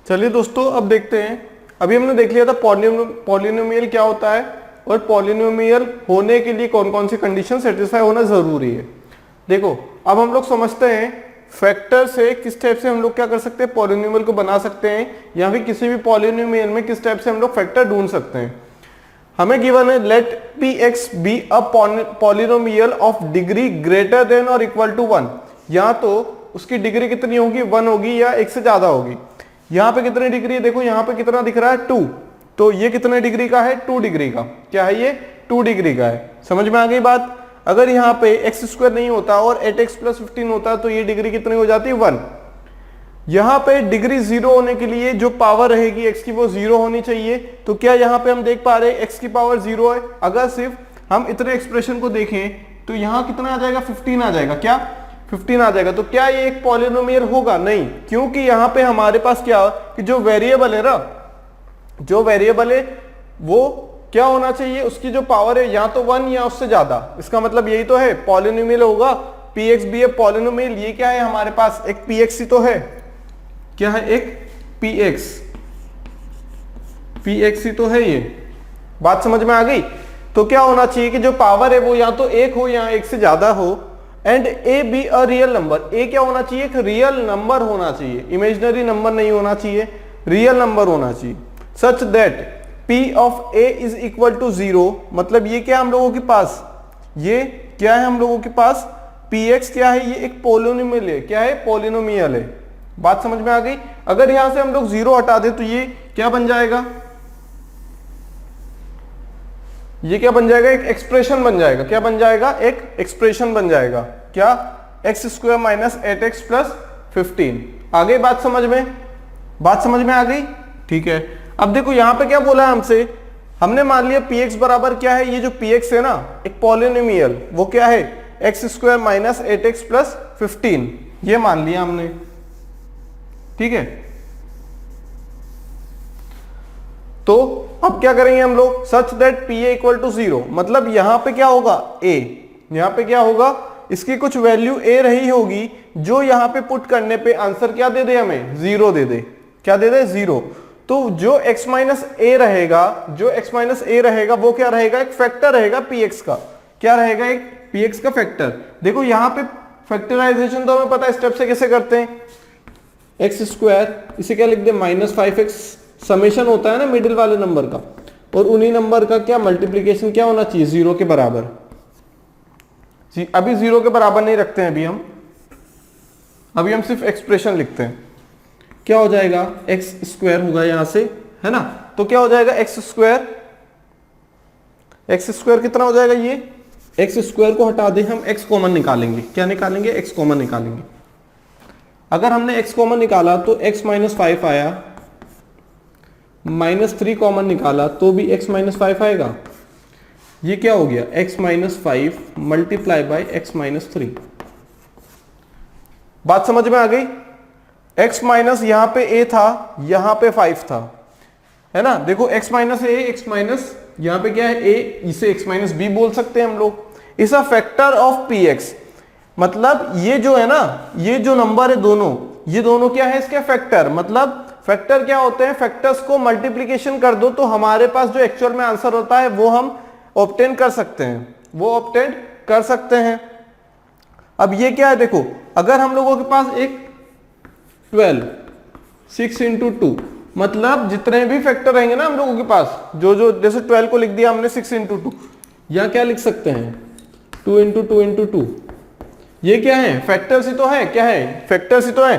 चलिए दोस्तों, अब देखते हैं। अभी हमने देख लिया था पॉलिनोमियल क्या होता है और पॉलिनोमियल होने के लिए कौन कौन सी कंडीशन सेटिस्फाई होना जरूरी है। देखो, अब हम लोग समझते हैं फैक्टर से किस टाइप से हम लोग क्या कर सकते हैं, पॉलिनोमियल को बना सकते हैं, या फिर किसी भी पॉलिनोमियल में किस टाइप से हम लोग फैक्टर ढूंढ सकते हैं। हमें गिवन है let p x be a polynomial of degree greater than और इक्वल टू 1। या तो उसकी डिग्री कितनी होगी, 1 होगी या 1 से ज्यादा होगी। यहाँ पे कितनी डिग्री है, देखो यहाँ पे कितना दिख रहा है 2, तो ये कितने डिग्री का है, 2 डिग्री का। क्या है ये, 2 डिग्री का है। समझ में आ गई बात। अगर यहाँ पे एक्स स्क्वायर नहीं होता और 8x + 15 होता तो ये डिग्री कितनी हो जाती, 1। यहाँ पे डिग्री 0 होने के लिए जो पावर रहेगी x की वो 0 होनी चाहिए। तो क्या यहाँ पे हम देख पा रहे हैं x की पावर 0 है। अगर सिर्फ हम इतने एक्सप्रेशन को देखें तो यहाँ कितना आ जाएगा, 15 आ जाएगा। क्या 15 आ जाएगा। तो क्या ये एक पॉलिनोमियल होगा, नहीं, क्योंकि यहाँ पे हमारे पास क्या कि जो वेरिएबल है ना, जो वेरिएबल है वो क्या होना चाहिए, उसकी जो पावर है या तो 1 या उससे ज्यादा। इसका मतलब यही तो है पॉलिनोमियल होगा, px भी है पॉलिनोमियल। ये क्या है हमारे पास, एक px ही तो है। क्या है, एक px ही तो है। ये बात समझ में आ गई। तो क्या होना चाहिए कि जो पावर है वो या तो 1 हो या 1 से ज्यादा हो, and a be a real number. a क्या होना चाहिए, एक रियल नंबर होना चाहिए, इमेजिनरी नंबर नहीं होना चाहिए, रियल नंबर होना चाहिए। Such that p of a is equal to 0। मतलब ये क्या हम लोगों के पास, ये क्या है हम लोगों के पास, px क्या है, ये एक पॉलिनोमियल है। क्या है, पॉलिनोमियल है। बात समझ में आ गई। अगर यहां से हम लोग 0 हटा दे तो ये क्या बन जाएगा, ये क्या बन जाएगा, एक एक्सप्रेशन बन जाएगा। क्या बन जाएगा, एक एक्सप्रेशन बन जाएगा। क्या, x² - 8x + 15। आ गई बात समझ में, बात समझ में आ गई। ठीक है, अब देखो यहां पे क्या बोला है हमसे, हमने मान लिया px बराबर क्या है, ये जो px है ना एक पॉलिनोमियल, वो क्या है x² - 8x + 15, ये मान लिया हमने। ठीक है, तो अब क्या करेंगे हम लोग, such that p a equal to 0। मतलब यहां पे क्या होगा, a, यहां पे क्या होगा, इसकी कुछ वैल्यू a रही होगी जो यहां पे पुट करने पे आंसर क्या दे दे, हमें 0 दे दे। क्या दे दे, 0। तो जो x - a रहेगा, जो x - a रहेगा वो क्या रहेगा, एक फैक्टर रहेगा px का। क्या रहेगा, एक px का फैक्टर। देखो यहां पे फैक्टराइजेशन तो हमें पता है स्टेप से कैसे करते हैं, x², इसे क्या लिख दे, -5x, समेशन होता है ना मिडिल वाले नंबर का, और उन्हीं नंबर का क्या मल्टीप्लीकेशन क्या होना चाहिए, 0 के बराबर। अभी 0 के बराबर नहीं रखते हैं अभी हम सिर्फ एक्सप्रेशन लिखते हैं। क्या हो जाएगा, x² होगा यहां से, है ना। तो क्या हो जाएगा, x² कितना हो जाएगा, ये x² को हटा दे हम, x कॉमन निकालेंगे। क्या निकालेंगे, x कॉमन निकालेंगे। अगर हमने x कॉमन निकाला तो x - 5 आया, -3 कॉमन निकाला तो भी x - 5 आएगा। ये क्या हो गया, x - 5 मल्टीप्लाई बाय x - 3। बात समझ में आ गई। x माइनस यहां पे a था, यहां पे 5 था, है ना। देखो x - a, x माइनस यहां पे क्या है a, इसे x - b बोल सकते हैं हम लोग। Is a factor of px। मतलब ये जो है ना, ये जो नंबर है दोनों, ये दोनों क्या है, इसके फैक्टर। मतलब फैक्टर क्या होते हैं, फैक्टर्स को मल्टीप्लीकेशन कर दो तो हमारे पास जो एक्चुअल में आंसर होता है वो हम ऑब्टेन कर सकते हैं, वो ऑब्टेन कर सकते हैं। अब ये क्या है, देखो अगर हम लोगों के पास एक 12, 6 × 2, मतलब जितने भी फैक्टर रहेंगे ना हम लोगों के पास, जो जो जैसे 12 को लिख दिया हमने 6 × 2, या क्या लिख सकते हैं 2 × 2 × 2। ये क्या है, फैक्टर्स ही तो है। क्या है, फैक्टर्स ही तो है।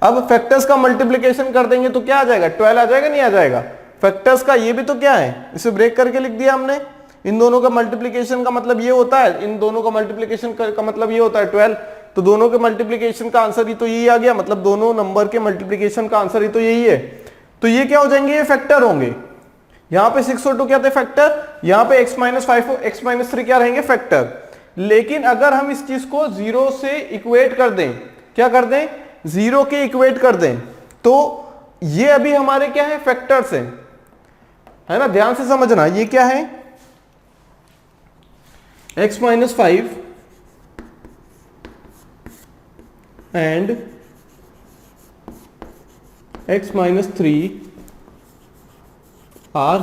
अब फैक्टर्स का मल्टीप्लिकेशन कर देंगे तो क्या आ जाएगा, 12 आ जाएगा, नहीं आ जाएगा। फैक्टर्स का ये भी तो क्या है, इसे ब्रेक करके लिख दिया हमने। इन दोनों का मल्टीप्लिकेशन का मतलब ये होता है, इन दोनों का मल्टीप्लिकेशन का मतलब ये होता है 12। तो दोनों के मल्टीप्लिकेशन का आंसर ही तो यही आ गया, मतलब दोनों नंबर के मल्टीप्लिकेशन का आंसर ही तो यही है। तो ये क्या हो जाएंगे, ये फैक्टर होंगे। यहाँ पे 6 और 2 क्या थे, फैक्टर। यहाँ पे x - 5 और x - 3 क्या रहेंगे, फैक्टर। लेकिन अगर हम इस चीज को 0 से इक्वेट कर दें, क्या कर दें, 0 के इक्वेट कर दें, तो ये अभी हमारे क्या है, फैक्टर्स हैं, है ना। ध्यान से समझना, ये क्या है, x - 5 and x minus 3 are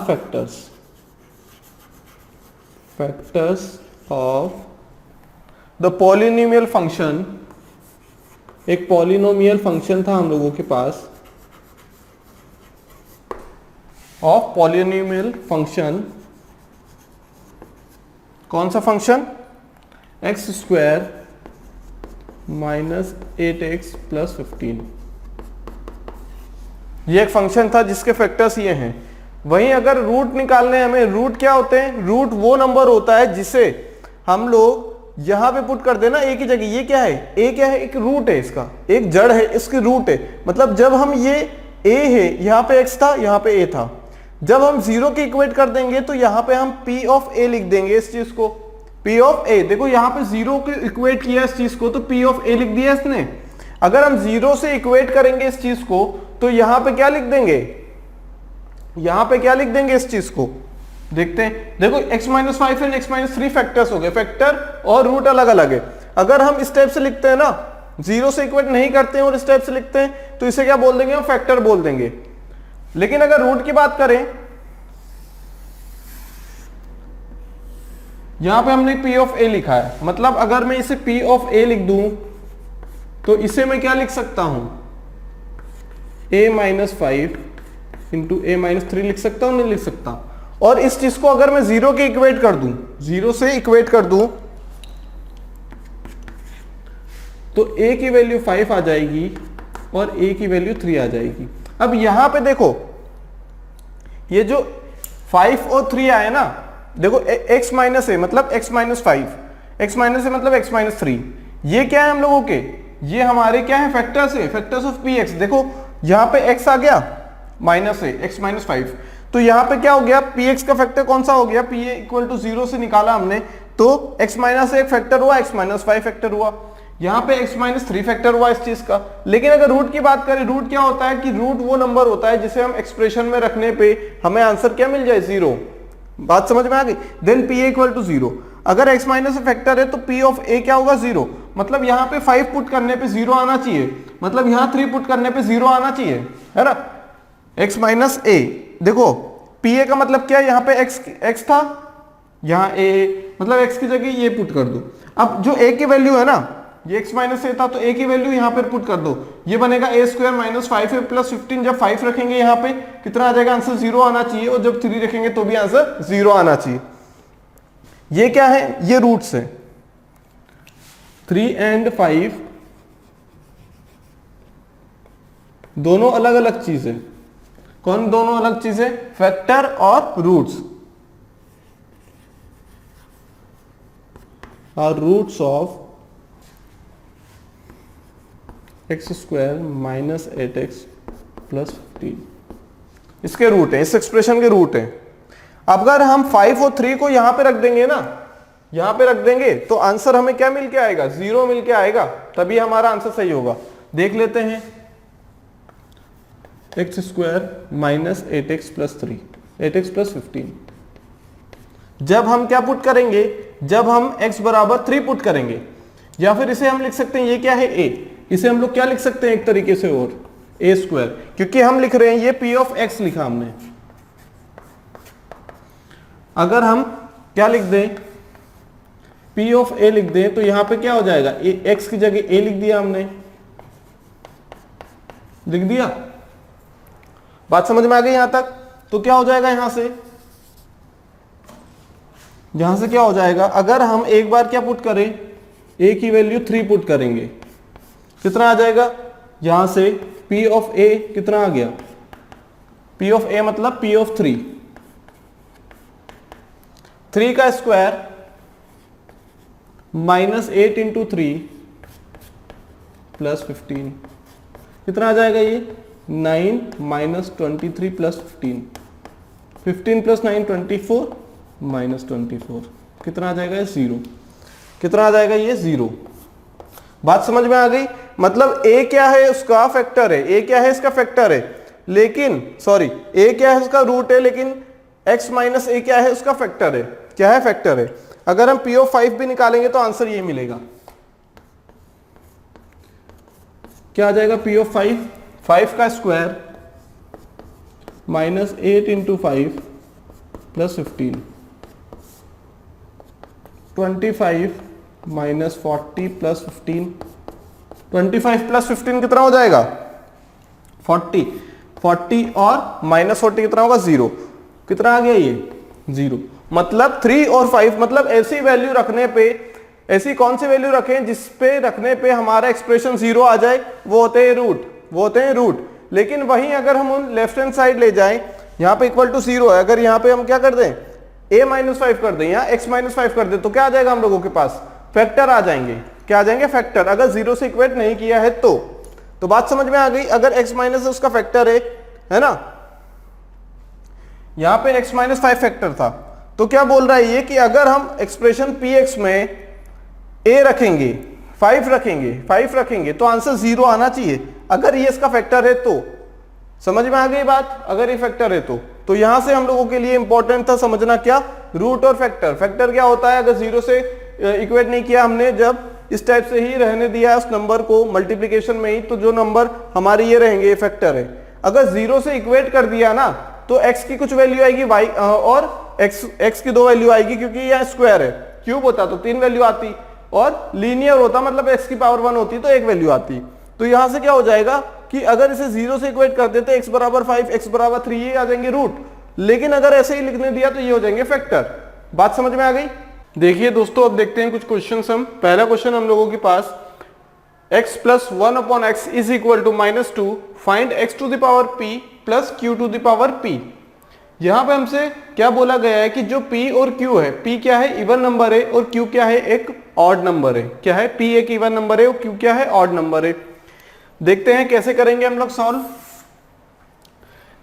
factors of the polynomial function। एक पॉलिनोमियल फंक्शन था हम लोगों के पास, ऑफ पॉलिनोमियल फंक्शन, कौन सा function, x square minus 8x plus 15। ये एक फंक्शन था जिसके फैक्टर्स ये हैं। वहीं अगर रूट निकालने हमें, रूट क्या होते हैं, रूट वो नंबर होता है जिसे हम लोग यहां पे पुट कर देना ए की जगह। ये क्या है, ए क्या है, एक रूट है, इसका एक जड़ है, इसकी रूट है। मतलब जब हम ये ए है, यहां पे एक्स था, यहां पे ए था, जब हम जीरो के इक्वेट कर देंगे तो यहां पे हम पी ऑफ ए लिख देंगे इस चीज को, पी ऑफ ए। देखो यहां पे जीरो के इक्वेट किया इस चीज को तो पी ऑफ ए लिख दिया इसने। अगर हम जीरो से इक्वेट करेंगे इस चीज को तो यहां पे क्या लिख देंगे, यहां पे क्या लिख देंगे इस चीज को, देखते हैं। देखो x minus 5 and x minus 3 factors हो गए, फैक्टर और रूट अलग अलग है। अगर हम इस टाइप से लिखते हैं ना, जीरो से इक्वेट नहीं करते हैं और इस टाइप से लिखते हैं तो इसे क्या बोल देंगे, हम फैक्टर बोल देंगे। लेकिन अगर रूट की बात करें, यहां पे हमने p ऑफ a लिखा है, मतलब अगर मैं इसे p ऑफ a लिख दूं तो इसे मैं क्या लिख सकता हूं, a minus 5 into a minus 3 लिख सकता हूं, नहीं लिख सकता। और इस चीज को अगर मैं जीरो के इक्वेट कर दूं, जीरो से इक्वेट कर दूं तो a की वैल्यू 5 आ जाएगी और a की वैल्यू 3 आ जाएगी। अब यहां पे देखो ये जो 5 और 3 आए ना, देखो x माइनस है मतलब x माइनस 5, x माइनस है मतलब x माइनस 3। ये क्या है हम लोगों के, ये हमारे क्या है, फैक्टर्स है, फैक्टर्स ऑफ px। देखो यहां पे x आ गया, माइनस है x माइनस 5, तो यहां पे क्या हो गया, px का फैक्टर कौन सा हो गया, p इक्वल टू 0 से निकाला हमने तो x माइनस 1 फैक्टर हुआ, x माइनस 5 फैक्टर हुआ, यहाँ पे x माइनस 3 फैक्टर हुआ इस चीज का। लेकिन अगर रूट की बात करें, रूट क्या होता है कि रूट वो नंबर होता है जिसे हम एक्सप्रेशन में रखने पे हमें आंसर क्या मिल जाए, 0। बात समझ में आ गई। देन p इक्वल टू 0, अगर x माइनस फैक्टर है तो p ऑफ a क्या होगा, 0। मतलब यहाँ पे 5 पुट करने पे 0 आना चाहिए, मतलब यहाँ 3 पुट करने पे 0 आना चाहिए, है ना। x माइनस a, देखो pa का मतलब क्या है, यहाँ पे x था, यहाँ a, मतलब x की जगह ये पुट कर दो। अब जो a की वैल्यू है ना, ये x माइनस ए था तो a की वैल्यू यहाँ पर पुट कर दो, ये बनेगा a स्क्वायर माइनस 5 प्लस 15। जब 5 रखेंगे यहाँ पे कितना आ जाएगा, आंसर 0 आना चाहिए, और जब 3 रखेंगे तो भी आंसर 0 आना चाहिए। ये क्या है, ये रूट्स है, 3 एंड 5 दोनों अलग अलग चीजें। कौन दोनों अलग चीजें, फैक्टर और रूट्स, और roots of x square minus 8x plus 15 इसके रूट है, इस एक्सप्रेशन के रूट है। अगर हम 5 और 3 को यहां पे रख देंगे ना, यहां पे रख देंगे तो आंसर हमें क्या मिल के आएगा, 0 मिल के आएगा, तभी हमारा आंसर सही होगा। देख लेते हैं, x square minus 8x plus 3, 8x plus 15। जब हम क्या पुट करेंगे, जब हम x बराबर 3 पुट करेंगे, या फिर इसे हम लिख सकते हैं, ये क्या है a, इसे हम लोग क्या लिख सकते हैं एक तरीके से और, a स्क्वायर, क्योंकि हम लिख रहे हैं ये p ऑफ x लिखा हमने। अगर हम क्या लिख दें, p ऑफ a लिख दें तो यहां पे क्या हो जाएगा, x की जगह a लिख दिया हमने, लिख दिया। बात समझ में आ गई यहां तक। तो क्या हो जाएगा, यहां से क्या हो जाएगा, अगर हम एक बार क्या पुट करें, a की वैल्यू 3 पुट करेंगे, कितना आ जाएगा, यहां से p ऑफ a कितना आ गया, p ऑफ a मतलब p ऑफ 3, 3 का स्क्वायर माइनस 8 इंटू 3 प्लस 15, कितना आ जाएगा ये, 9 माइनस 23 प्लस 15, 15 प्लस 9 24 माइनस 24, कितना आ जाएगा, 0। कितना आ जाएगा, ये 0। बात समझ में आ गई। मतलब a क्या है, उसका फैक्टर है, a क्या है, इसका फैक्टर है, लेकिन सॉरी a क्या है, उसका रूट है, लेकिन x माइनस a क्या है, उसका फैक्टर है। क्या है, फैक्टर है। अगर हम p ऑफ 5 भी निकालेंगे तो आंसर ये मिलेगा, क्या आ जाएगा, p ऑफ 5, 5 का square minus 8 into 5 plus 15, 25 minus 40 plus 15, 25 plus 15 कितना हो जाएगा 40, 40 और माइनस 40 कितना होगा 0, कितना आ गया ये 0। मतलब 3 और 5, मतलब ऐसी वैल्यू रखने पे, ऐसी कौन सी वैल्यू रखें जिस पे रखने पे हमारा एक्सप्रेशन 0 आ जाए, वो होते हैं रूट, वो होते हैं रूट। लेकिन वहीं अगर हम उन लेफ्ट हैंड साइड ले जाएं, यहाँ पे इक्वल टू 0 है, अगर यहाँ पे हम क्या कर दें a माइनस 5 कर दें या x माइनस 5 कर दें, तो क्या आ जाएगा हम लोगों के पास फैक्टर आ जाएंगे। क्या आ जाएंगे फैक्टर, अगर 0 से इक्वेट नहीं किया है तो बात समझ में आ गई। अगर x माइनस उसका फैक्टर है ना, यहां पे x माइनस 5 फैक्टर था, तो क्या बोल रहा है ये कि अगर हम एक्सप्रेशन px में a रखेंगे 5 रखेंगे तो आंसर 0 आना चाहिए, अगर ये इसका फैक्टर है तो। समझ में आ गई बात, अगर ये फैक्टर है तो यहां से हम लोगों के लिए इंपॉर्टेंट था समझना क्या, रूट और फैक्टर। फैक्टर क्या होता है, अगर 0 से इक्वेट नहीं किया हमने, जब इस टाइप से ही रहने दिया उस नंबर को मल्टीप्लिकेशन में ही, तो जो नंबर हमारे ये रहेंगे ये फैक्टर है। अगर 0 से इक्वेट कर दिया ना, तो x की कुछ वैल्यू आएगी y और x की 2 वैल्यू आएगी, क्योंकि यह स्क्वायर है। क्यूब होता तो 3 वैल्यू आती, और लीनियर होता मतलब x की पावर 1 होती तो 1 वैल्यू आती। तो यहां से क्या हो जाएगा कि अगर इसे 0 से इक्वेट कर देते x बराबर 5, x बराबर 3, ये आ जाएंगे रूट। लेकिन अगर ऐसे ही लिखने दिया तो ये हो जाएंगे फैक्टर। बात समझ में आ गई। देखिए दोस्तों, अब देखते हैं कुछ क्वेश्चंस हम। पहला क्वेश्चन हम लोगों के पास, x plus 1 upon x is equal to -2, find x to the power p plus q to the power p। यहां पे हमसे क्या बोला गया है कि जो p और q है, p क्या है इवन नंबर है और q क्या है एक ऑड नंबर है। क्या है, p एक इवन नंबर है और q क्या है ऑड नंबर है। देखते हैं कैसे करेंगे हम लोग सॉल्व।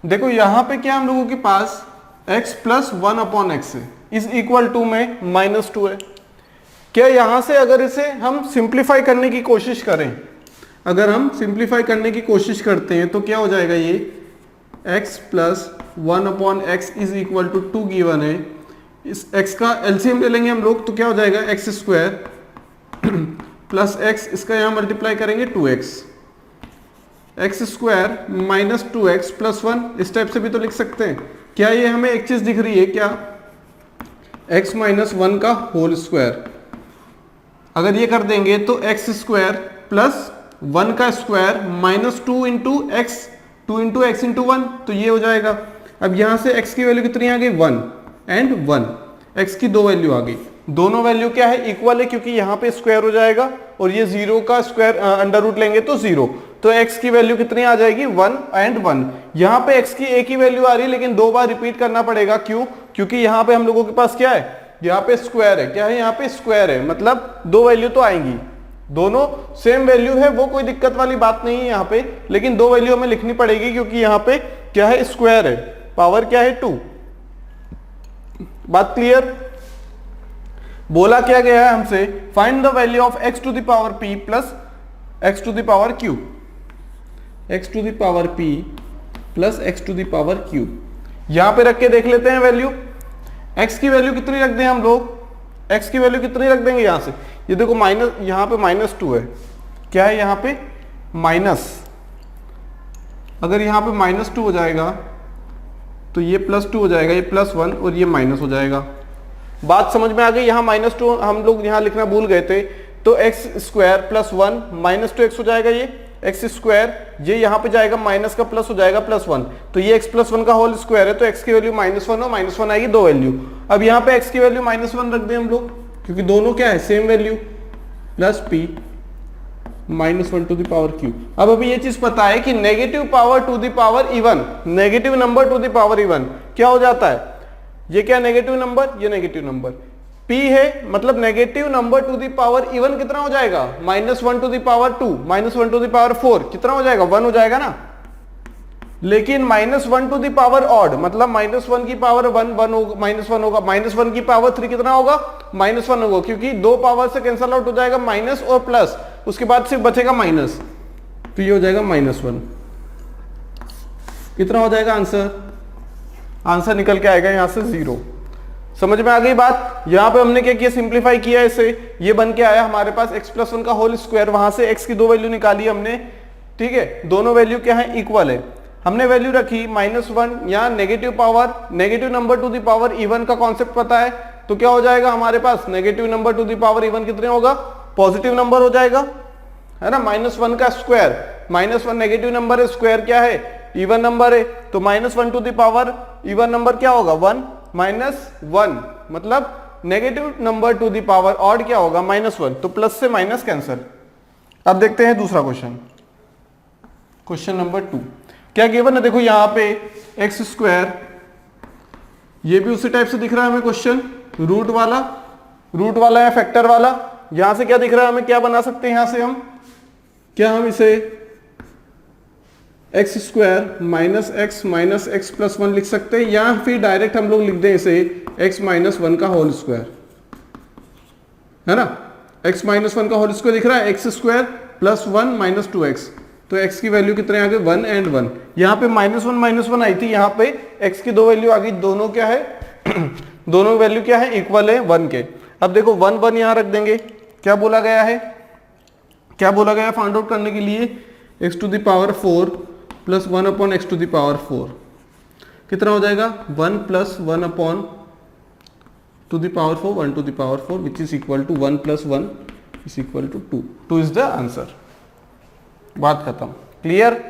देखो यहां पे क्या हम लोगों के पास x प्लस 1 अपॉन x है, इज इक्वल टू में -2 है। क्या यहां से अगर इसे हम सिंप्लीफाई करने की कोशिश करें, अगर हम सिंप्लीफाई करने की कोशिश करते हैं तो क्या हो जाएगा, ये x plus 1 upon x is equal to 2 given है। इस x का एलसीएम ले लेंगे हम लोग, तो क्या हो जाएगा एक्स स्क्वायर प्लस x, इसका यहां मल्टीप्लाई करेंगे 2x, x square minus 2x plus 1, इस टाइप से भी तो लिख सकते हैं। क्या ये हमें एक चीज दिख रही है क्या, x माइनस 1 का होल स्क्वायर। अगर ये कर देंगे तो एक्स स्क्वायर प्लस 1 का square minus 2 into x, 2 into x into 1, तो ये हो जाएगा। अब यहां से x की वैल्यू कितनी आ गई 1 एंड 1, x की 2 वैल्यू आ गई। दोनों वैल्यू क्या है इक्वल है, क्योंकि यहां पे स्क्वायर हो जाएगा और ये 0 का स्क्वायर अंडर रूट लेंगे तो 0, तो x की वैल्यू कितनी आ जाएगी 1 एंड 1। यहां पे x की एक ही वैल्यू आ रही है, लेकिन 2 बार रिपीट करना पड़ेगा। क्यों, क्योंकि यहां पे हम लोगों के पास क्या है, यहाँ पे स्क्वायर है। क्या है, यहाँ पे स्क्वायर है, मतलब 2 वैल्यू तो आएंगी। दोनों सेम वैल्यू है, वो कोई दिक्कत वाली बात नहीं है यहाँ पे, लेकिन 2 वैल्यू हमें लिखनी पड़ेगी, क्योंकि यहाँ पे क्या है स्क्वायर है, पावर क्या है 2। बात क्लियर। बोला क्या गया है हमसे, find the value of x to the power p plus x to the power q, x to the power p plus x to the power q। यहां पे रख के देख लेते हैं वैल्यू। x की वैल्यू कितनी रख दें हम लोग, x की वैल्यू कितनी रख देंगे यहां से, ये देखो माइनस, यहां पे -2 है। क्या है यहां पे माइनस, अगर यहां पे -2 हो जाएगा तो ये +2 हो जाएगा, ये +1 और ये माइनस हो जाएगा। बात समझ में आ गई। यहाँ -2 हम लोग यहाँ लिखना भूल गए थे, तो x square plus 1 minus 2x हो जाएगा, ये एक्स स्क्वायर, ये यहाँ पे जाएगा माइनस का प्लस हो जाएगा +1, तो ये x प्लस 1 का होल स्क्वायर है, तो x की वैल्यू -1 और -1 आएगी 2 वैल्यू। अब यहाँ पे x की वैल्यू -1 रख दें हम लोग, क्योंकि दोनों क्या है same value, plus p -1 to the power q। अब अभी ये चीज पता है कि negative power to the power even, negative number to the power even क्या हो जाता है, ये क्या नेगेटिव नंबर, ये नेगेटिव नंबर, p है मतलब negative number to the power even कितना हो जाएगा, -1 to the power 2, -1 to the power 4 कितना हो जाएगा 1 हो जाएगा ना। लेकिन -1 टू द पावर ऑड मतलब -1 की पावर 1 होगा, -1 होगा, -1 की पावर 3 कितना होगा -1 होगा, क्योंकि 2 पावर से कैंसल आउट हो जाएगा माइनस और प्लस, उसके बाद सिर्फ बचेगा माइनस, तो ये हो जाएगा -1। कितना हो जाएगा आंसर, आंसर निकल के आएगा यहां से 0। समझ में आ गई बात। यहां पे हमने क्या किया, सिंप्लीफाई किया इसे, ये बन के आया हमारे पास x प्लस 1 का होल स्क्वायर, वहां से x की 2 वैल्यू निकाली हमने, ठीक है, दोनों वैल्यू क्या है इक्वल है। हमने वैल्यू रखी -1, यहाँ negative power, negative number to the power even का कॉन्सेप्ट पता है, तो क्या हो जाएगा हमारे पास negative number to the power even कितने होगा, पॉजिटिव नंबर हो जाएगा, है ना। -1 का स्क्वायर, -1 नेगेटिव नंबर है, स्क्वायर क्या है, इवन नंबर है, तो -1 to the power even number क्या होगा, 1 -1, मतलब negative number to the power odd क्या होगा, -1, तो प्लस से माइनस कैंसिल। अब देखते हैं दूसरा क्वेश्चन, क्वेश्चन नंबर 2 क्या गिवन है, देखो यहाँ पे एक्स स्क्वायर, ये भी उसी टाइप से दिख रहा है हमें क्वेश्चन, रूट वाला या फैक्टर वाला। यहां से क्या दिख रहा है हमें, क्या बना सकते हैं यहां से हम, क्या हम इसे x square minus x plus 1 लिख सकते हैं, या फिर डायरेक्ट हम लोग लिख दें इसे x -1 का होल स्क्वायर, है ना। x -1 का होल स्क्वायर दिख रहा है, x square plus 1 minus 2x, तो x की वैल्यू कितने आ गए, 1 and 1। यहाँ पे -1 आई थी, यहाँ पे x की दो वैल्यू आ गई, दोनों क्या है दोनों वैल्यू क्या है, इक्वल है 1 के। अब देखो 1 1 यहां रख देंगे, क्या बोला गया है, फाइंड आउट करने के लिए, x to the power 4 plus 1 upon x to the power 4 कितना हो जाएगा, 1 plus 1 upon to the power 4, 1 to the power 4 which is equal to 1 plus 1 is equal to 2, 2 is the answer. बात खत्म, clear.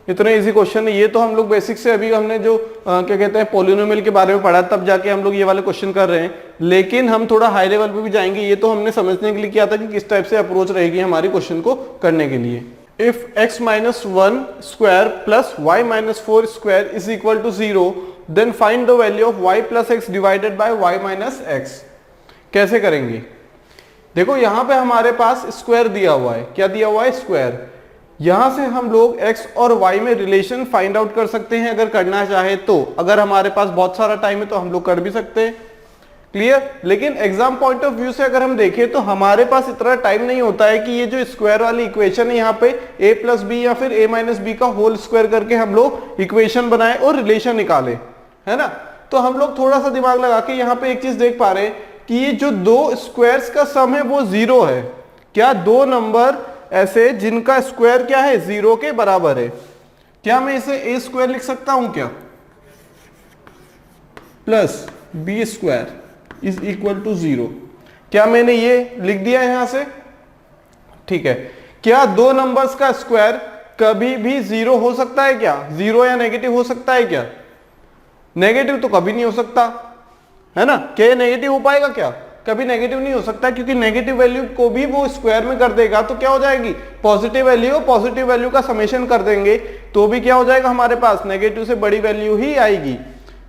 इतने easy question है ये, तो हम लोग बेसिक से अभी हमने जो क्या कहते हैं पॉलिनोमियल के बारे में पढ़ा, तब जाके हम लोग ये वाले क्वेश्चन कर रहे हैं, लेकिन हम थोड़ा हाई लेवल पे भी जाएंगे। ये तो हमने समझने के लिए किया था कि किस टाइप से अप्रोच रहेगी हमारी क्वेश्चन को करने के लिए। If x -1 square plus y -4 square is equal to 0, then find the value of y plus x divided by y minus x. कैसे करेंगे, देखो यहां पे हमारे पास स्क्वायर दिया हुआ है, क्या दिया हुआ है, स्क्वायर। यहां से हम लोग x और y में रिलेशन फाइंड आउट कर सकते हैं अगर करना चाहे तो, अगर हमारे पास बहुत सारा टाइम है तो हम लोग कर भी सकते हैं, क्लियर। लेकिन एग्जाम पॉइंट ऑफ व्यू से अगर हम देखें तो हमारे पास इतना टाइम नहीं होता है कि ये जो स्क्वायर वाली इक्वेशन है यहाँ पे a प्लस बी या फिर a माइनस बी का होल स्क्वायर करके हम लोग इक्वेशन बनाए और रिलेशन निकाले, है ना। तो हम लोग थोड़ा सा दिमाग लगा के यहाँ पे एक चीज देख पा रहे हैं कि ये जो दो स्क्वायर्स का सम है वो 0 है। क्या दो नंबर ऐसे जिनका स्क्वायर क्या है, 0 के बराबर है, क्या मैं इसे a स्क्वायर लिख सकता हूं क्या, plus b square is equal to 0, क्या मैंने ये लिख दिया यहां से, ठीक है। क्या दो नंबर्स का स्क्वायर कभी भी 0 हो सकता है क्या, 0 या नेगेटिव हो सकता है क्या, नेगेटिव तो कभी नहीं हो सकता, है ना। क्या ये नेगेटिव हो पाएगा क्या, कभी नेगेटिव नहीं हो सकता, क्योंकि नेगेटिव वैल्यू को भी वो स्क्वायर में कर देगा तो क्या हो जाएगी, पॉजिटिव वैल्यू का समेशन कर देंगे तो भी क्या हो जाएगा हमारे पास, नेगेटिव से बड़ी वैल्यू ही आएगी,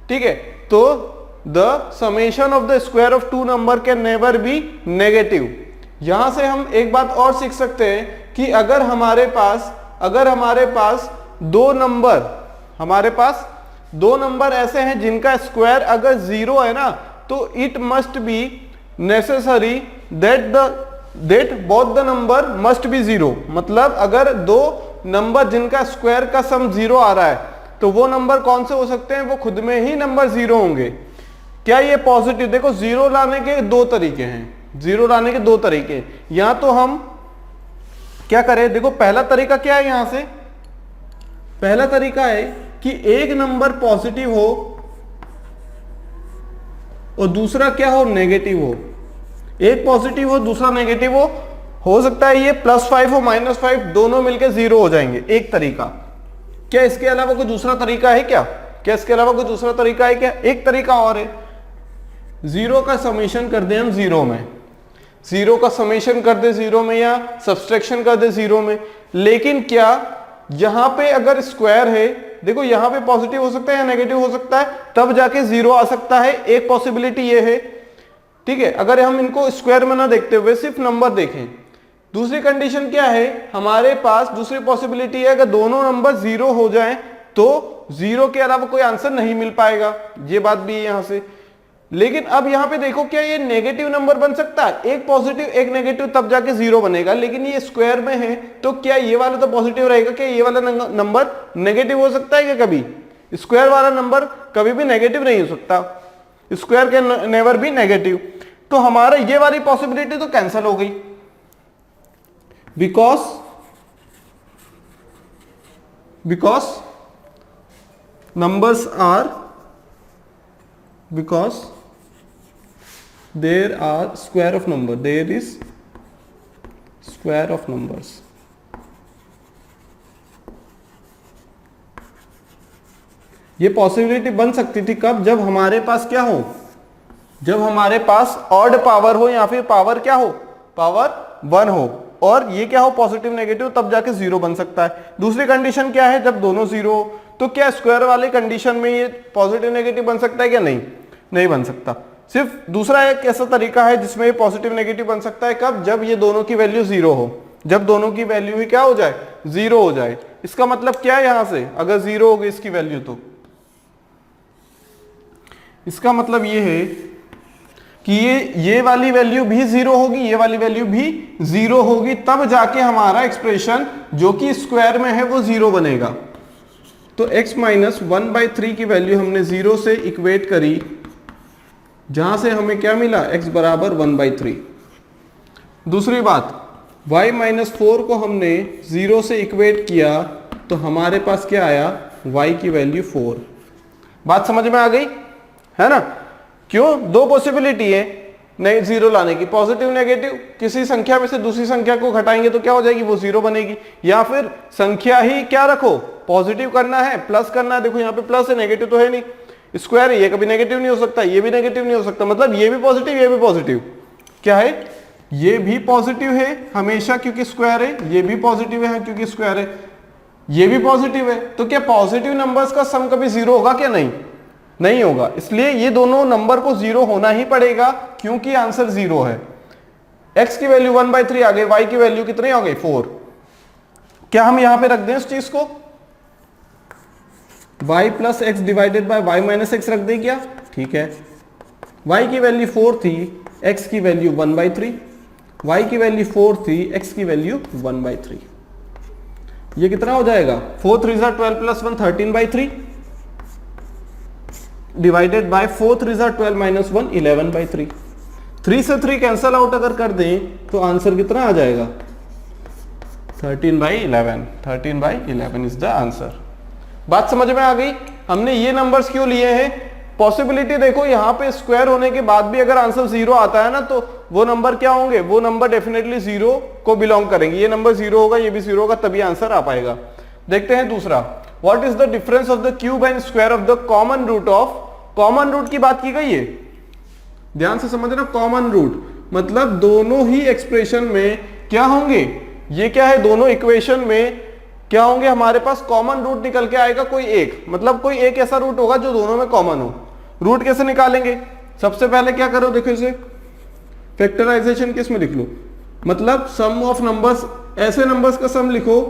ठीक है। तो the summation of the square of two number can never be negative. यहां से हम एक बात और सीख सकते हैं कि अगर हमारे पास दो नंबर ऐसे हैं जिनका स्क्वायर अगर 0 है ना, तो it must be necessary that both the number must be 0। मतलब अगर दो नंबर जिनका स्क्वायर का सम 0 आ रहा है तो वो नंबर कौन से हो सकते हैं, वो खुद में ही नंबर 0 होंगे। क्या ये पॉजिटिव, देखो 0 लाने के दो तरीके हैं, या तो हम क्या करें, देखो पहला तरीका क्या है, यहां से पहला तरीका है कि एक नंबर पॉजिटिव हो और दूसरा क्या हो, नेगेटिव हो। एक पॉजिटिव हो दूसरा नेगेटिव हो सकता है ये +5 हो -5 दोनों मिलकर 0 हो जाएंगे, एक तरीका। क्या इसके अलावा कोई दूसरा तरीका है क्या, एक तरीका और है, 0 का समेशन कर दें हम 0 में, 0 का समेशन कर दे 0 में या सब्सट्रैक्शन कर दे 0 में। लेकिन क्या यहां पे अगर स्क्वायर है, देखो यहां पे पॉजिटिव हो सकता है या नेगेटिव हो सकता है, तब जाके 0 आ सकता है, एक पॉसिबिलिटी ये है, ठीक है। अगर हम इनको स्क्वायर में ना देखते हुए सिर्फ नंबर देखें, दूसरी कंडीशन क्या है हमारे पास, दूसरी पॉसिबिलिटी है अगर दोनों नंबर 0 हो जाएं तो 0 के अलावा कोई आंसर नहीं मिल पाएगा, ये बात भी है यहां से। लेकिन अब यहां पे देखो क्या ये नेगेटिव नंबर बन सकता है, एक पॉजिटिव एक नेगेटिव तब जाके 0 बनेगा, लेकिन ये स्क्वायर में है तो क्या ये वाला तो पॉजिटिव रहेगा, क्या ये वाला नंबर नेगेटिव हो सकता है क्या, कभी स्क्वायर वाला नंबर कभी भी नेगेटिव नहीं हो सकता, square can never be negative. तो हमारा ये वाली पॉसिबिलिटी तो कैंसिल हो गई, because numbers are because there are square of number, there is square of numbers. ये पॉसिबिलिटी बन सकती थी कब? जब हमारे पास क्या हो, जब हमारे पास ऑड पावर हो या फिर पावर क्या हो, पावर 1 हो, और ये क्या हो पॉजिटिव नेगेटिव, तब जाके जीरो बन सकता है। दूसरी कंडीशन क्या है, जब दोनों जीरो हो, तो क्या स्क्वायर वाले कंडीशन में ये पॉजिटिव नेगेटिव बन सकता है क्या? नहीं, नहीं बन सकता। सिर्फ दूसरा एक ऐसा तरीका है जिसमें ये पॉजिटिव नेगेटिव बन सकता है, कब? जब ये दोनों की वैल्यू जीरो हो, जब दोनों की वैल्यू ही क्या हो जाए, जीरो हो जाए। इसका मतलब क्या है, यहां से अगर जीरो होगी इसकी वैल्यू, तो इसका मतलब ये है कि ये वाली वैल्यू भी जीरो होगी, ये वाली वैल्यू भी जीरो होगी, तब जाके हमारा एक्सप्रेशन जो कि स्क्वायर में है वो जीरो बनेगा। तो x माइनस 1/3 की वैल्यू हमने जीरो से इक्वेट करी, जहां से हमें क्या मिला, x बराबर 1/3। दूसरी बात, y माइनस 4 को हमने जीरो से इक्वेट किया, तो हमारे पास क्या आया, y की वैल्यू 4। बात समझ में आ गई है ना? क्यों? दो पॉसिबिलिटी है नहीं जीरो लाने की, पॉजिटिव नेगेटिव, किसी संख्या में से दूसरी संख्या को घटाएंगे तो क्या हो जाएगी, वो जीरो बनेगी, या फिर संख्या ही क्या रखो, पॉजिटिव करना है, प्लस करना है। देखो यहाँ पे प्लस है, नेगेटिव तो है नहीं, स्क्वायर है, ये कभी नेगेटिव नहीं हो सकता, ये भी नेगेटिव नहीं हो सकता, मतलब ये भी पॉजिटिव, ये भी पॉजिटिव, क्या है, ये भी पॉजिटिव है हमेशा क्योंकि स्क्वायर है, ये भी पॉजिटिव है क्योंकि स्क्वायर है, ये भी पॉजिटिव है। तो क्या पॉजिटिव नंबर्स का सम कभी जीरो होगा क्या? नहीं, नहीं होगा। इसलिए ये दोनों नंबर को जीरो होना ही पड़ेगा क्योंकि आंसर जीरो है। x की वैल्यू 1/3 आ गई, y की वैल्यू कितनी आ गई, 4। क्या हम यहां पे रख दें इस चीज को, y plus x divided by y minus x रख दें क्या? ठीक है, y की वैल्यू 4 थी, x की वैल्यू 1/3, y की वैल्यू 4 थी, x की वैल्यू 1/3। ये कितना हो जाएगा, 4 3 12 प्लस 1 13/3 डिवाइडेड बाय 4 3 12 माइनस 1 11/3। 3 से 3 कैंसल आउट अगर कर दें तो आंसर कितना आ जाएगा, 13/11। 13/11 इज द आंसर। बात समझ में आ गई? हमने ये नंबर्स क्यों लिए हैं? पॉसिबिलिटी देखो, यहाँ पे स्क्वायर होने के बाद भी अगर आंसर जीरो आता है ना, तो वो नंबर क्या होंगे, वो नंबर डेफिनेटली जीरो को बिलोंग करेंगे। ये नंबर जीरो होगा, ये भी जीरो होगा, तभी आंसर आ पाएगा। देखते हैं दूसरा, what is the difference of the cube and square of the common root of, common root की बात की गई है, ध्यान से समझना। कॉमन रूट मतलब दोनों ही एक्सप्रेशन में क्या होंगे, ये क्या है, दोनों इक्वेशन में क्या होंगे, हमारे पास कॉमन रूट निकल के आएगा कोई एक, मतलब कोई एक ऐसा रूट होगा जो दोनों में कॉमन हो। रूट कैसे निकालेंगे, सबसे पहले क्या करो, देखो इसे फैक्टराइजेशन किस में लिख लो, मतलब सम ऑफ नंबर्स, ऐसे नंबर्स का सम लिखो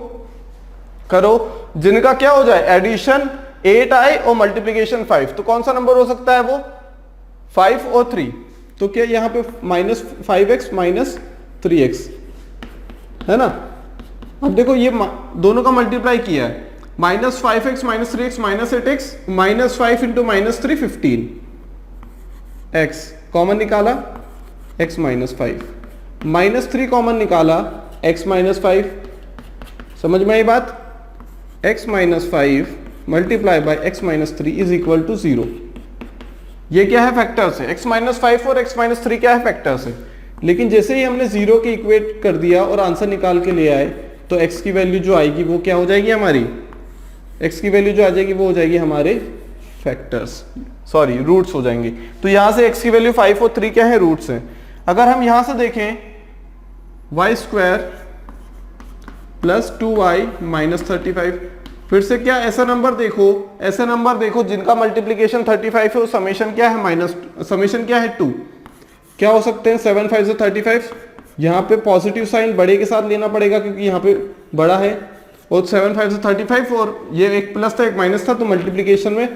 करो जिनका क्या हो जाए, एडिशन 8 आए और मल्टीप्लीकेशन 5। तो कौन सा नंबर हो सकता है वो, 5 और 3। तो क्या यहाँ पे माइनस 5x माइनस 3x है ना। अब देखो ये दोनों का मल्टीप्लाई किया है, minus 5x minus 3x minus 8x, minus 5 into minus 3 15, x common निकाला x माइनस 5, माइनस 3 कॉमन निकाला x माइनस 5। समझ में आई बात, x minus 5 multiply by x minus 3 is equal to 0। ये क्या है, फैक्टर्स है, x माइनस 5 और x माइनस 3 क्या है, फैक्टर्स है। लेकिन जैसे ही हमने जीरो के इक्वेट कर दिया और आंसर निकाल के ले आए, तो x की वैल्यू जो आएगी वो क्या हो जाएगी हमारी, x की वैल्यू जो आ जाएगी वो हो जाएगी हमारे फैक्टर्स, सॉरी रूट्स हो जाएंगे। तो यहां से x की वैल्यू 5 और 3 क्या है, रूट्स हैं। अगर हम यहां से देखें y square plus 2y minus 35, फिर से क्या ऐसा नंबर देखो, ऐसे नंबर देखो जिनका मल्टीप्लीकेशन 35 है, समेशन क्या है, माइनस समेशन क्या है 2। क्या हो सकते हैं, 7 5 से 35, यहाँ पे पॉजिटिव साइन बड़े के साथ लेना पड़ेगा क्योंकि यहाँ पे बड़ा है, और 7 5 से 35, और ये एक प्लस था एक माइनस था, तो मल्टीप्लीकेशन में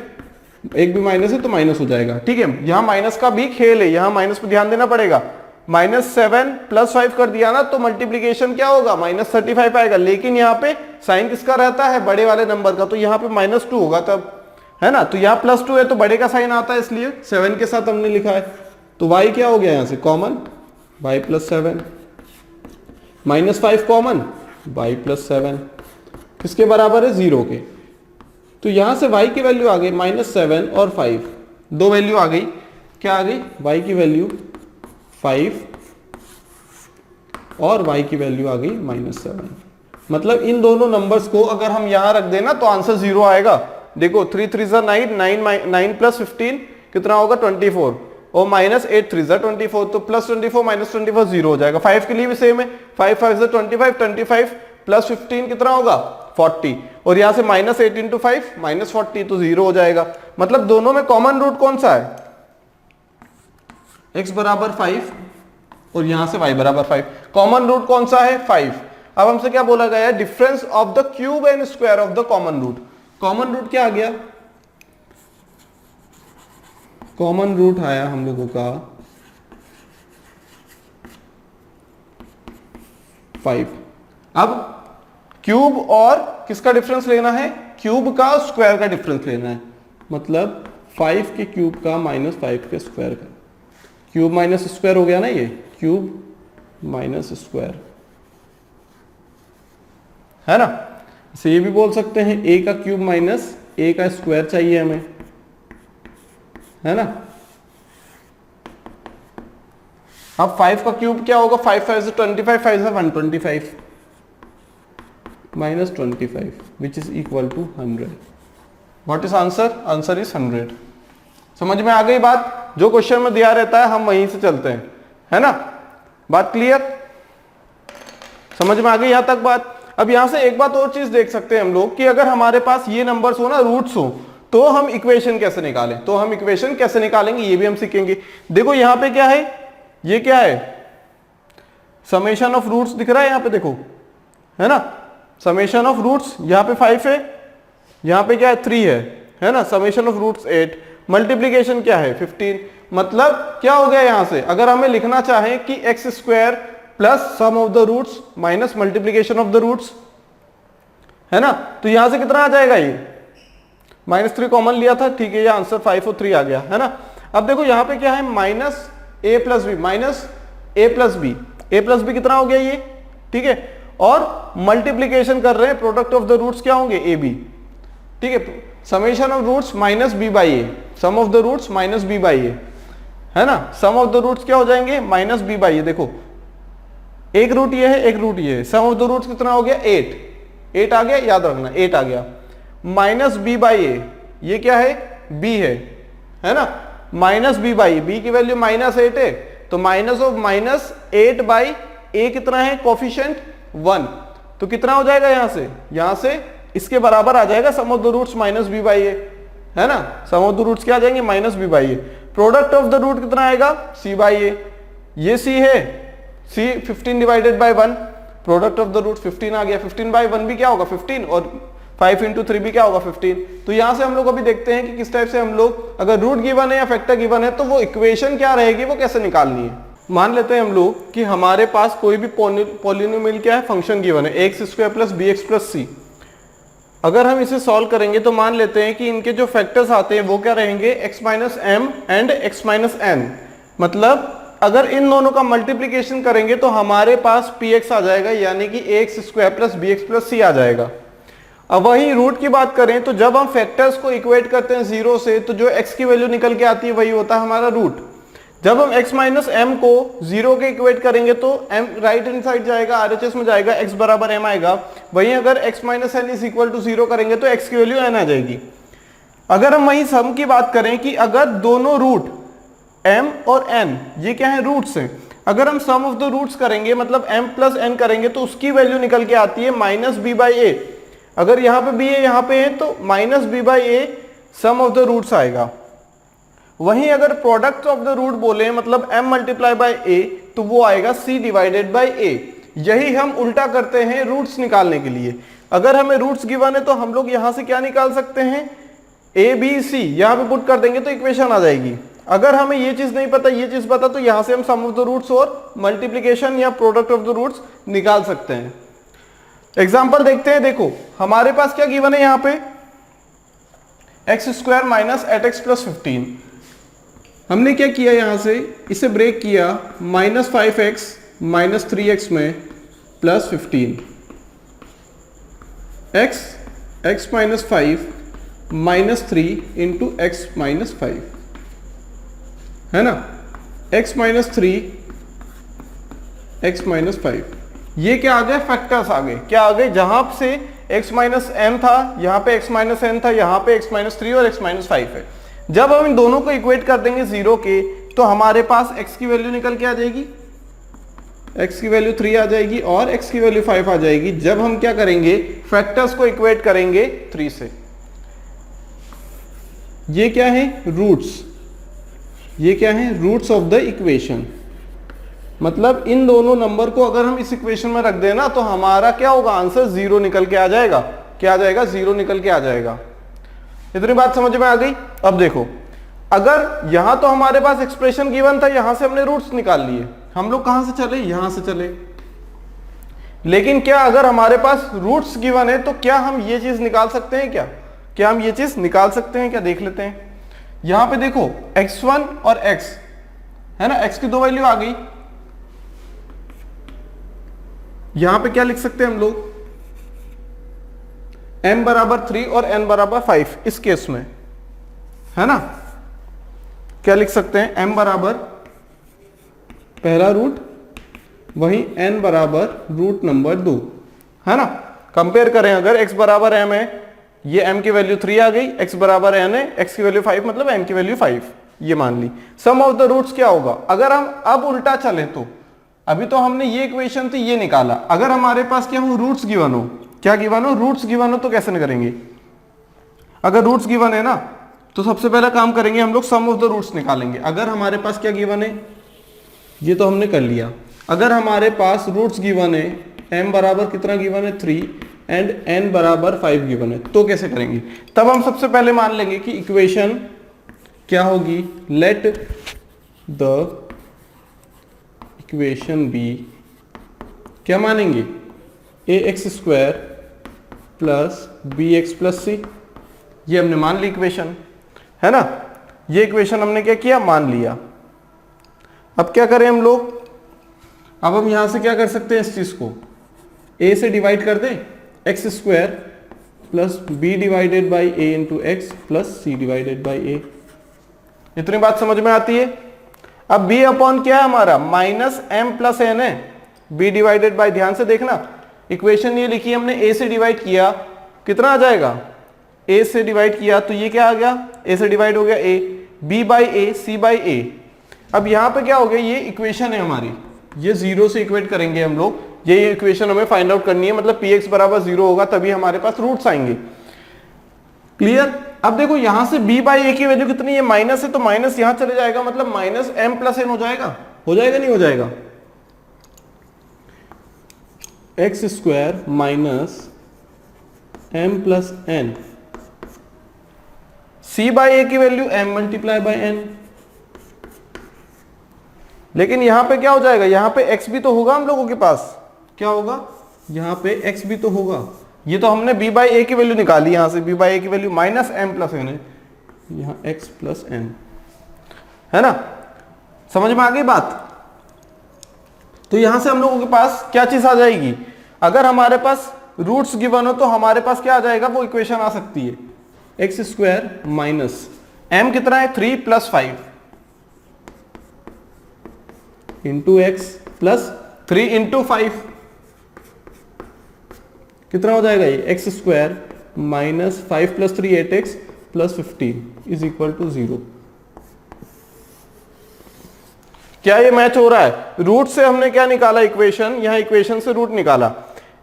एक भी माइनस है तो माइनस हो जाएगा। ठीक है, यहाँ माइनस का भी खेल है, यहाँ माइनस पे ध्यान देना पड़ेगा। -7 + 5 कर दिया ना, तो मल्टीप्लीकेशन क्या होगा, -35 आएगा। लेकिन यहाँ पे साइन किसका रहता है, बड़े वाले नंबर का, तो यहाँ पे -2 होगा तब, है ना। तो यहाँ +2 है तो बड़े का साइन आता है, इसलिए 7 के साथ हमने लिखा है। तो y क्या हो गया यहाँ से, कॉमन y + 7, -5 कॉमन y + 7 किसके बराबर है, 0 के। तो यहां से y की वैल्यू आ गई -7 और 5, दो वैल्यू आ गई, क्या आ गई, y की वैल्यू 5 और y की वैल्यू आ गई -7। मतलब इन दोनों नंबर्स को अगर हम यहां रख देना तो आंसर 0 आएगा। देखो 3 3 9, 9 प्लस 15 कितना होगा 24, और -8 3 24, तो प्लस 24 -24 0 हो जाएगा। 5 के लिए भी सेम है, 5 5 25, 25 प्लस 15 कितना होगा 40, और यहां से -8 इंटू 5 -40, तो 0 हो जाएगा। मतलब दोनों में कॉमन रूट कौन सा है, x बराबर 5 और यहां से y बराबर 5, कॉमन रूट कौन सा है 5। अब हमसे क्या बोला गया है, difference of the cube and square of the common root. Common root क्या आ गया, कॉमन रूट आया हम लोगों का 5। अब क्यूब और किसका डिफरेंस लेना है, क्यूब का स्क्वायर का डिफरेंस लेना है, मतलब 5 के क्यूब का -5 के स्क्वायर का, क्यूब माइनस स्क्वायर हो गया ना, ये क्यूब माइनस स्क्वायर है ना। इसे ये भी बोल सकते हैं a का क्यूब माइनस a का स्क्वायर चाहिए हमें, है ना। अब 5 का क्यूब क्या होगा, 5 5 से 25, 5 से 125 -25 which is equal to 100। What is answer, answer is 100। समझ में आ गई बात, जो क्वेश्चन में दिया रहता है हम वहीं से चलते हैं, है ना। बात क्लियर, समझ में आ गई यहां तक बात। अब यहां से एक बात और चीज देख सकते हैं हम लोग कि अगर हमारे पास ये नंबर्स हो ना, रूट्स हो, तो हम इक्वेशन कैसे निकालें, तो हम इक्वेशन कैसे निकालेंगे ये भी हम सीखेंगे। देखो यहां पे क्या है, ये क्या है, समेशन ऑफ रूट्स दिख रहा है यहां पे, देखो है ना, समेशन ऑफ रूट्स, यहां पे 5 है, यहां पे क्या है 3 है ना, समेशन ऑफ रूट्स 8, मल्टीप्लीकेशन क्या है 15। मतलब क्या हो गया यहां से, अगर हमें लिखना चाहें कि x square plus sum of the roots minus multiplication of the roots, है ना, तो यहां से कितना आ जाएगा, ये -3 कॉमन लिया था, ठीक है, ये आंसर 5 और 3 आ गया, है ना। अब देखो यहां पे क्या है, -a plus b, -a plus b, a plus b कितना हो गया ये, ठीक है, और मल्टीप्लीकेशन कर रहे हैं, प्रोडक्ट ऑफ द रूट्स क्या होंगे ए बी, ठीक है, summation of roots minus B by A, sum of the roots minus B by A, है ना, सम ऑफ द रूट्स क्या हो जाएंगे माइनस बी बाई ए। देखो एक रूट ये है, एक रूट ये है, सम ऑफ द रूट्स कितना हो गया 8 आ गया, याद रखना 8 आ गया, माइनस बी बाई ए, ये क्या है b है ना, माइनस बी बाई, बी की वैल्यू -8 है, तो माइनस ऑफ -8 बाई ए कितना है, कोफिशिएंट 1, तो कितना हो जाएगा यहां से इसके बराबर आ जाएगा sum of the roots minus B by A, है ना, सम ऑफ द रूट्स क्या आ जाएंगे minus B by A, product of the root कितना आएगा c बाई ए, ये c है, c 15 divided by 1, product of the root 15 आ गया, 15 बाई 1 भी क्या होगा 15, और 5 इंटू 3 भी क्या होगा 15। तो यहां से हम लोग अभी देखते हैं कि किस टाइप से हम लोग, अगर रूट गिवन है या फैक्टर गिवन है, तो वो इक्वेशन क्या रहेगी, वो कैसे निकालनी है। मान लेते हैं हम लोग कि हमारे पास कोई भी पॉलिनोमियल क्या है, फंक्शन गिवन है x square plus B X plus C. अगर हम इसे सॉल्व करेंगे तो मान लेते हैं कि इनके जो फैक्टर्स आते हैं वो क्या रहेंगे, x minus m and x minus n. मतलब अगर इन दोनों का मल्टीप्लीकेशन करेंगे तो हमारे पास px आ जाएगा, यानी कि ax square plus B X plus C आ जाएगा। अब वहीं रूट की बात करें तो जब हम फैक्टर्स को इक्वेट करते हैं 0 से, तो जो x की वैल्यू निकल के आती है वही होता है हमारा रूट। जब हम x माइनस एम को 0 के इक्वेट करेंगे तो m राइट हैंड साइड जाएगा, RHS में जाएगा, x बराबर m आएगा। वहीं अगर x minus n is equal to 0 करेंगे तो x की वैल्यू n आ जाएगी। अगर हम वहीं सम की बात करें कि अगर दोनों रूट m और n ये क्या है, रूट्स हैं, अगर हम सम ऑफ द रूट्स करेंगे मतलब m प्लस n करेंगे तो उसकी वैल्यू निकल के आती है माइनस बी बाई ए। अगर यहाँ पे b है यहाँ पे है तो minus B by A sum of the roots आएगा। वहीं अगर प्रोडक्ट ऑफ द रूट बोले मतलब m मल्टीप्लाई बाई ए तो वो आएगा c डिवाइडेड बाई ए। यही हम उल्टा करते हैं रूट्स निकालने के लिए। अगर हमें रूट्स गिवन है तो हम लोग यहां से क्या निकाल सकते हैं, a b c, यहां पे पुट कर देंगे तो इक्वेशन आ जाएगी। अगर हमें ये चीज नहीं पता, ये चीज पता, तो यहां से हम सम ऑफ द रूट्स और मल्टीप्लीकेशन या प्रोडक्ट ऑफ द रूट्स निकाल सकते हैं। एग्जाम्पल देखते हैं। देखो हमारे पास क्या गिवन है यहाँ पे, x square minus 8x plus 15। हमने क्या किया, यहां से इसे ब्रेक किया, माइनस 5x माइनस 3x में plus 15, x minus 5 -3 into x minus 5, है ना, x माइनस 3 x माइनस 5, ये क्या आ गए, फैक्टर्स आ गए, क्या आ गए, जहां से x माइनस n था, यहां पे x माइनस n था, यहां पे x माइनस 3 और x माइनस 5 है। जब हम इन दोनों को इक्वेट कर देंगे 0 के, तो हमारे पास x की वैल्यू निकल के आ जाएगी, x की वैल्यू 3 आ जाएगी और x की वैल्यू 5 आ जाएगी, जब हम क्या करेंगे, फैक्टर्स को इक्वेट करेंगे 3 से। ये क्या है, रूट्स, ये क्या है, रूट्स ऑफ द इक्वेशन। मतलब इन दोनों नंबर को अगर हम इस इक्वेशन में रख देना तो हमारा क्या होगा, आंसर 0 निकल के आ जाएगा, क्या आ जाएगा, 0 निकल के आ जाएगा। इतनी बात समझ में आ गई। अब देखो, अगर यहां तो हमारे पास एक्सप्रेशन गिवन था, यहां से हमने रूट्स निकाल लिए, हम लोग कहां से चले, यहां से चले। लेकिन क्या अगर हमारे पास रूट्स गिवन है तो क्या हम ये चीज निकाल सकते हैं, क्या हम ये चीज निकाल सकते हैं क्या, देख लेते हैं। यहां पे देखो x1 और x है ना, x की 2 वैल्यू आ गई। यहां पे क्या लिख सकते हैं हम लोग, m बराबर 3 और n बराबर 5, इस केस में, है ना, क्या लिख सकते हैं, m बराबर पहला रूट, वही n बराबर रूट नंबर 2, है ना। कंपेयर करें, अगर x बराबर m है, ये m की वैल्यू 3 आ गई, x बराबर n है, x की वैल्यू 5, मतलब m की वैल्यू 5, ये मान ली। सम ऑफ द रूट्स क्या होगा, अगर हम अब उल्टा चले तो, अभी तो हमने ये इक्वेशन थी ये निकाला, अगर हमारे पास क्या हो, रूट्स गिवन हो, क्या गिवन हो, रूट्स गिवन हो, तो कैसे करेंगे। अगर रूट्स गिवन है ना, तो सबसे पहला काम करेंगे हम लोग, सम ऑफ द रूट्स निकालेंगे। अगर हमारे पास क्या गिवन है, ये तो हमने कर लिया। अगर हमारे पास रूट्स गिवन है, m बराबर कितना गिवन है, 3 एंड n बराबर 5 गिवन है, तो कैसे करेंगे। तब हम सबसे पहले मान लेंगे कि इक्वेशन क्या होगी, लेट द इक्वेशन बी, क्या मानेंगे, ax² plus bx plus c, ये हमने मान ली इक्वेशन, है ना। ये इक्वेशन हमने क्या किया, मान लिया। अब क्या करें हम लोग, अब हम यहां से क्या कर सकते हैं, इस चीज को a से डिवाइड कर दें, x² plus b divided by a into x plus c divided by a। इतनी बात समझ में आती है। अब b अपॉन क्या है हमारा, माइनस m प्लस n है, b डिवाइडेड बाई, ध्यान से देखना, इक्वेशन ये लिखी हमने, a से डिवाइड किया, कितना आ जाएगा, a से डिवाइड किया तो ये क्या आ गया, a से डिवाइड हो गया a, b by a, c by a। अब यहां पे क्या हो गया, ये इक्वेशन है हमारी, ये 0 से इक्वेट करेंगे हम लोग, ये इक्वेशन हमें फाइंड आउट करनी है, मतलब px बराबर 0 होगा तभी हमारे पास रूट्स आएंगे। क्लियर। अब देखो यहां से b बाई a की वैल्यू कितनी है, माइनस है, तो माइनस यहां चले जाएगा, मतलब माइनस m प्लस n हो जाएगा, नहीं हो जाएगा, x² minus m plus n, c by a की value m multiply by n। लेकिन यहां पे क्या हो जाएगा, यहां पे x भी तो होगा हम लोगों के पास, क्या होगा, यहां पे x भी तो होगा। ये तो हमने b बाई a की वैल्यू निकाली, यहां से b बाई a की value minus m plus n है, यहां x प्लस n, है ना, समझ में आ गई बात। तो यहां से हम लोगों के पास क्या चीज आ जाएगी, अगर हमारे पास रूट्स गिवन हो तो हमारे पास क्या आ जाएगा, वो इक्वेशन आ सकती है, x² माइनस m कितना है, 3 plus 5 into x plus 3 into 5, कितना हो जाएगा ये, x² minus 5 plus 3 8x plus 15 is equal to 0। क्या ये मैच हो रहा है, रूट से हमने क्या निकाला इक्वेशन, यहां इक्वेशन से रूट निकाला,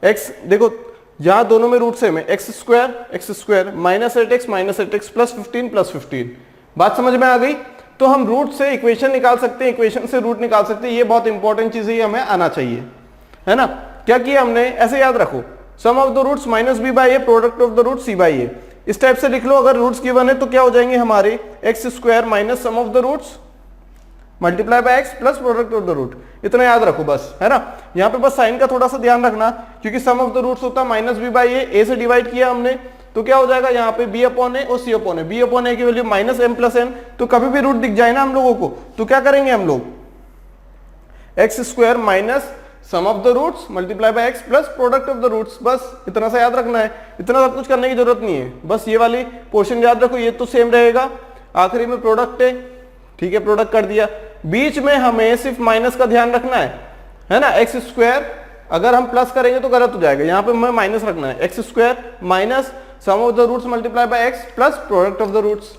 x देखो यहां दोनों में रूट सेम है, x² माइनस 8x प्लस 15 बात समझ में आ गई। तो हम रूट से इक्वेशन निकाल सकते हैं, इक्वेशन से रूट निकाल सकते हैं, ये बहुत इंपॉर्टेंट चीज है, ये हमें आना चाहिए, है ना। क्या किया हमने, ऐसे याद रखो, sum of the roots minus b by a product of the root c by a, इस टाइप से लिख लो। अगर रूट्स गिवन है तो क्या हो जाएंगे हमारे, x² minus sum of the roots multiply by x plus product of the root, इतना याद रखो बस, है ना। यहाँ पे बस साइन का थोड़ा सा ध्यान रखना, क्योंकि सम ऑफ द रूट्स होता है माइनस b बाई a से डिवाइड किया हमने, तो क्या हो जाएगा यहाँ पे b अपॉन a और c upon a, b upon a की value minus m plus n, तो कभी भी रूट दिख जाए ना हम लोगों को तो क्या करेंगे हम लोग, x² minus sum of the roots multiply by x plus product of the roots. बस इतना सा याद रखना है, इतना सब कुछ करने की जरूरत नहीं है, बस ये वाली पोर्शन याद रखो, ये तो सेम रहेगा। आखिरी में प्रोडक्ट है, ठीक है, प्रोडक्ट कर दिया। बीच में हमें सिर्फ माइनस का ध्यान रखना है ना, एक्स स्क्वायर, अगर हम प्लस करेंगे तो गलत हो जाएगा, यहां पे हमें माइनस रखना है, x square minus sum of the roots multiply by x plus product of the roots.